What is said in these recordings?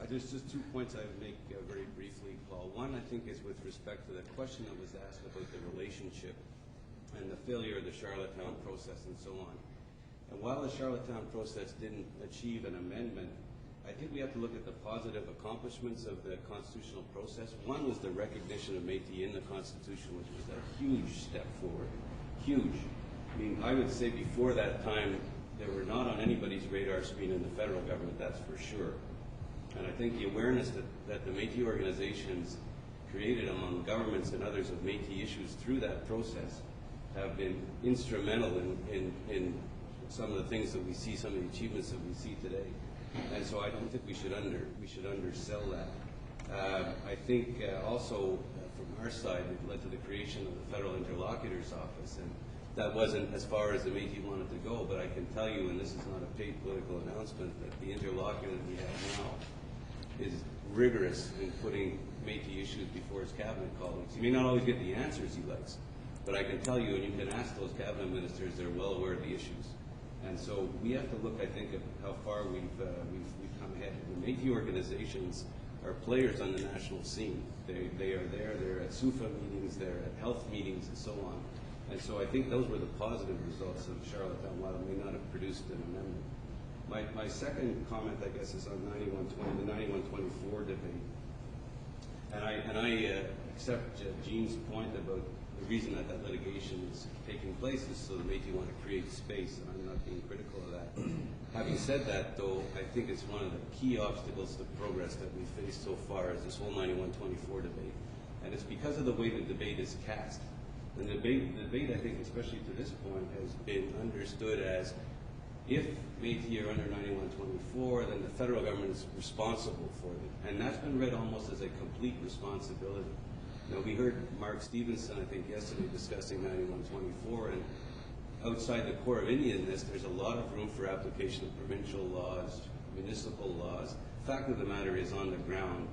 There's just 2 points I would make very briefly, Paul. One, I think, is with respect to the question that was asked about the relationship and the failure of the Charlottetown process and so on. And while the Charlottetown process didn't achieve an amendment, I think we have to look at the positive accomplishments of the constitutional process. One was the recognition of Métis in the Constitution, which was a huge step forward. Huge. I mean, I would say before that time, they were not on anybody's radar screen in the federal government, that's for sure. And I think the awareness that the Métis organizations created among governments and others of Métis issues through that process have been instrumental in some of the things that we see, some of the achievements that we see today. And so I don't think we should undersell that. I think also from our side, it led to the creation of the Federal Interlocutor's Office, and that wasn't as far as the Métis wanted to go, but I can tell you, and this is not a paid political announcement, that the interlocutor that we have now is rigorous in putting Métis issues before his cabinet colleagues. He may not always get the answers he likes, but I can tell you, and you can ask those cabinet ministers, they're well aware of the issues. And so we have to look, I think, at how far we've come ahead. The Métis organizations are players on the national scene. They are there. They're at SUFA meetings. They're at health meetings, and so on. And so I think those were the positive results of Charlottetown, while it may not have produced an amendment. My second comment, I guess, is on 9120, the 9124 debate. And I accept Jean's point about the reason that litigation is taking place is so the Métis want to create space, and I'm not being critical of that. Having said that, though, I think it's one of the key obstacles to progress that we faced so far is this whole 9124 debate. And it's because of the way the debate is cast. And the debate, I think, especially to this point, has been understood as if Métis are under 9124, then the federal government is responsible for it. And that's been read almost as a complete responsibility. Now, we heard Mark Stevenson, I think, yesterday discussing 9124, and outside the core of Indianness, there's a lot of room for application of provincial laws, municipal laws. The fact of the matter is, on the ground,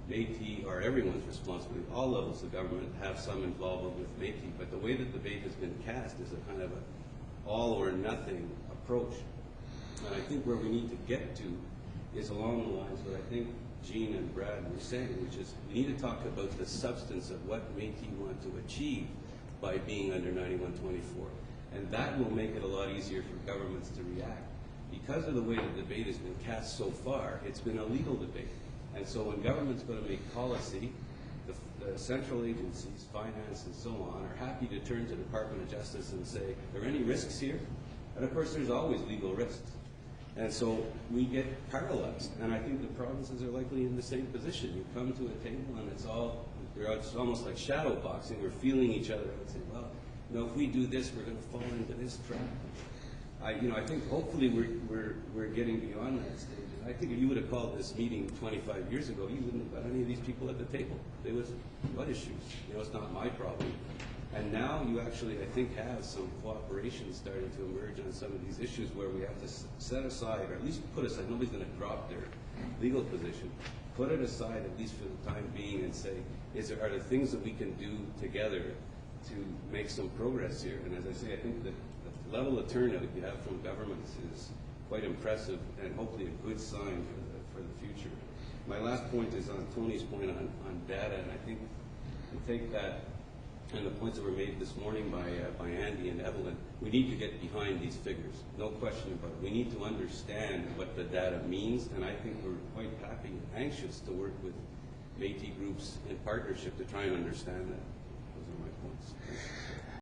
Métis are everyone's responsibility. All levels of government have some involvement with Métis, but the way that the debate has been cast is a kind of an all-or-nothing approach. And I think where we need to get to is along the lines that I think Jean and Brad were saying, which is we need to talk about the substance of what Métis want to achieve by being under 9124. And that will make it a lot easier for governments to react. Because of the way the debate has been cast so far, it's been a legal debate. And so when government's going to make policy, the central agencies, finance and so on, are happy to turn to the Department of Justice and say, are there any risks here? And of course there's always legal risks. And so we get paralyzed. And I think the provinces are likely in the same position. You come to a table and it's almost like shadow boxing. We're feeling each other and saying, well, you know, if we do this, we're going to fall into this trap. I think hopefully we're getting beyond that stage. And I think if you would have called this meeting 25 years ago, you wouldn't have got any of these people at the table. It was, what issues? You know, it's not my problem. And now you actually, I think, have some cooperation starting to emerge on some of these issues where we have to set aside, or at least put aside, nobody's going to drop their legal position, put it aside at least for the time being and say, are there things that we can do together to make some progress here? And as I say, I think that the level of turnout you have from governments is quite impressive and hopefully a good sign for the future. My last point is on Tony's point on data, and I think to take that and the points that were made this morning by Andy and Evelyn, we need to get behind these figures, no question about it. We need to understand what the data means, and I think we're quite happy and anxious to work with Métis groups in partnership to try and understand that. Those are my points.